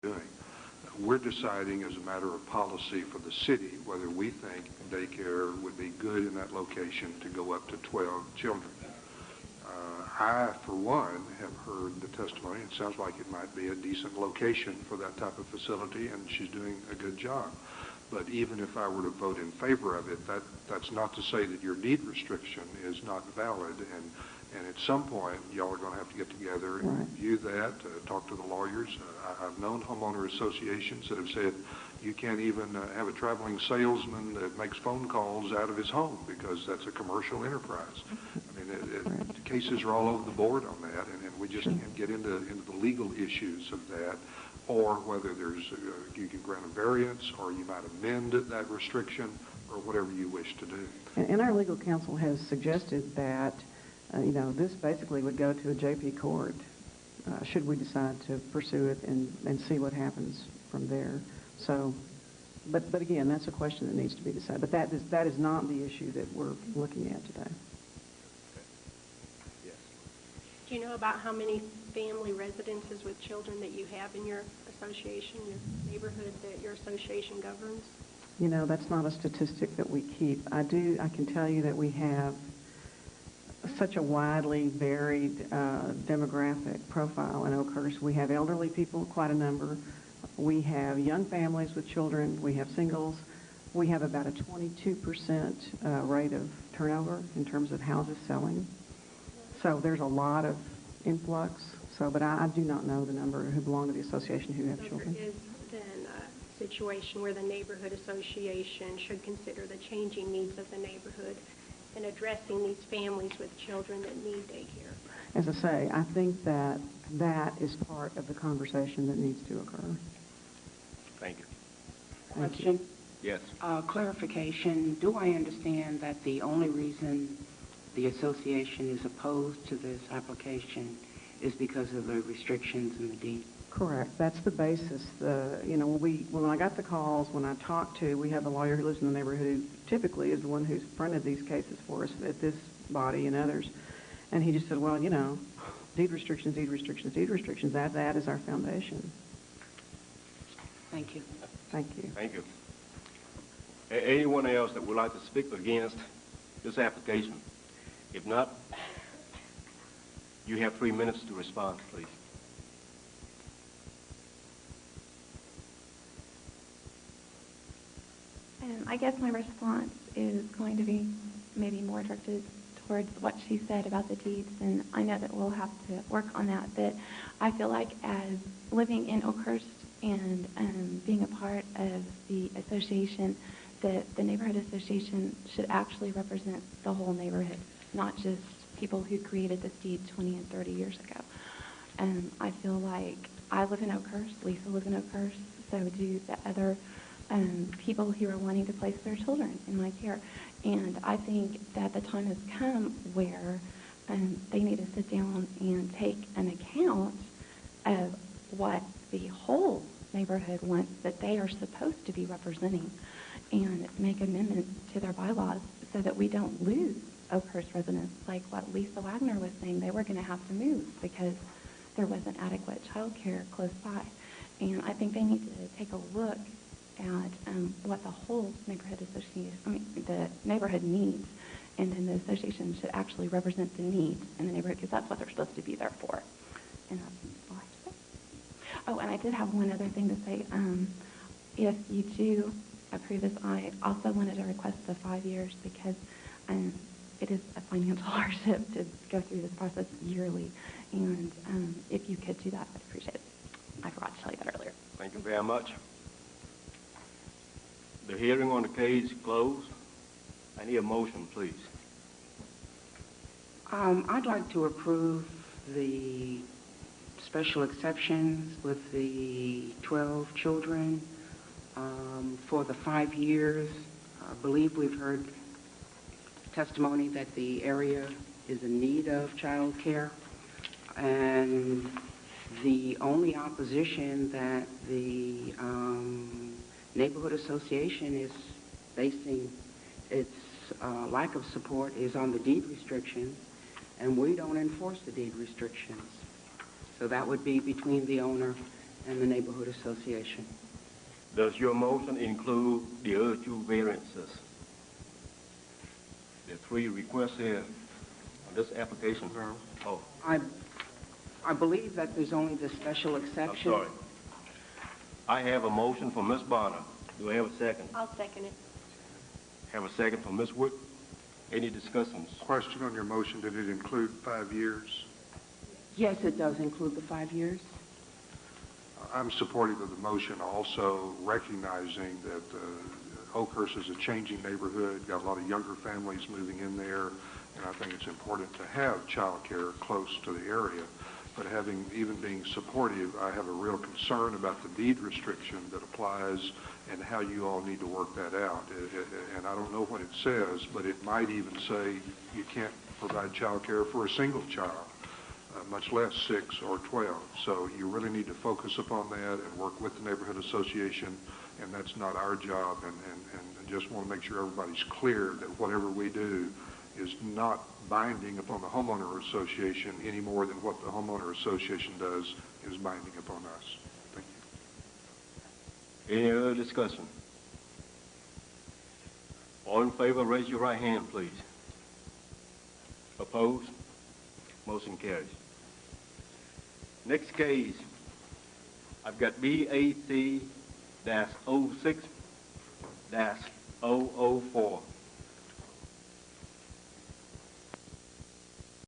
doing. We're deciding as a matter of policy for the city whether we think daycare would be good in that location to go up to 12 children. I, for one, have heard the testimony. It sounds like it might be a decent location for that type of facility, and she's doing a good job. But even if I were to vote in favor of it, that's not to say that your deed restriction is not valid. And at some point, y'all are going to have to get together and review that, talk to the lawyers. I've known homeowner associations that have said you can't even have a traveling salesman that makes phone calls out of his home because that's a commercial enterprise. I mean, the cases are all over the board on that, and we just can't get into the legal issues of that, or whether you can grant a variance, or you might amend that restriction, or whatever you wish to do. And our legal counsel has suggested that this basically would go to a JP court should we decide to pursue it and see what happens from there. So, but again, that's a question that needs to be decided. But that is not the issue that we're looking at today. Yes. Do you know about how many family residences with children that you have in your association, your neighborhood that your association governs? That's not a statistic that we keep. I can tell you that we have such a widely varied demographic profile in Oakhurst. We have elderly people, quite a number. We have young families with children. We have singles. We have about a 22% rate of turnover in terms of houses selling. So there's a lot of influx. But I do not know the number who belong to the association who have children. There is then a situation where the neighborhood association should consider the changing needs of the neighborhood and addressing these families with children that need daycare. As I say, I think that is part of the conversation that needs to occur. Thank you. Question? Yes. Clarification. Do I understand that the only reason the association is opposed to this application is because of the restrictions in the deed? Correct. That's the basis. When I got the calls, when I talked to, we have a lawyer who lives in the neighborhood who typically is the one who's fronted these cases for us at this body and others. And he just said, well, deed restrictions, deed restrictions, deed restrictions, that is our foundation. Thank you. Thank you. Thank you. Anyone else that would like to speak against this application? If not, you have 3 minutes to respond, please. I guess my response is going to be maybe more directed towards what she said about the deeds, and I know that we'll have to work on that, but I feel like as living in Oakhurst and being a part of the association, that the neighborhood association should actually represent the whole neighborhood, not just people who created this deed 20 and 30 years ago. And I feel like I live in Oakhurst, Lisa lives in Oakhurst, so do the other people who are wanting to place their children in my care. And I think that the time has come where they need to sit down and take an account of what the whole neighborhood wants that they are supposed to be representing and make amendments to their bylaws so that we don't lose Oakhurst residents, like what Lisa Wagner was saying. They were going to have to move because there wasn't adequate child care close by. And I think they need to take a look at what the whole neighborhood association, the neighborhood needs, and then the association should actually represent the needs in the neighborhood because that's what they're supposed to be there for. And that's all I have to say. Oh, and I did have one other thing to say. If you do approve this, I also wanted to request the 5 years because it is a financial hardship to go through this process yearly. And if you could do that, I'd appreciate it. I forgot to tell you that earlier. Thank you very much. The hearing on the case is closed. I need a motion, please. I'd like to approve the special exceptions with the 12 children for the 5 years. I believe we've heard testimony that the area is in need of child care. And the only opposition that the neighborhood association is basing its lack of support is on the deed restrictions, and we don't enforce the deed restrictions. So that would be between the owner and the Neighborhood Association. Does your motion include the other two variances? There are three requests here on this application. No. Oh, I believe that there's only the special I'm exception. sorry. I have a motion from Ms. Bonner. Do I have a second? I'll second it. Have a second from Ms. Wood. Any discussions? Question on your motion, did it include 5 years? Yes, it does include the 5 years. I'm supportive of the motion, also recognizing that Oakhurst is a changing neighborhood, got a lot of younger families moving in there, and I think it's important to have child care close to the area. But even being supportive, I have a real concern about the deed restriction that applies and how you all need to work that out. And I don't know what it says, but it might even say you can't provide child care for a single child, much less 6 or 12. So you really need to focus upon that and work with the neighborhood association, and that's not our job. And just want to make sure everybody's clear that whatever we do is not binding upon the homeowner association any more than what the homeowner association does is binding upon us. Thank you. Any other discussion? All in favor, raise your right hand, please. Opposed? Motion carries. Next case, I've got BAC-06-004.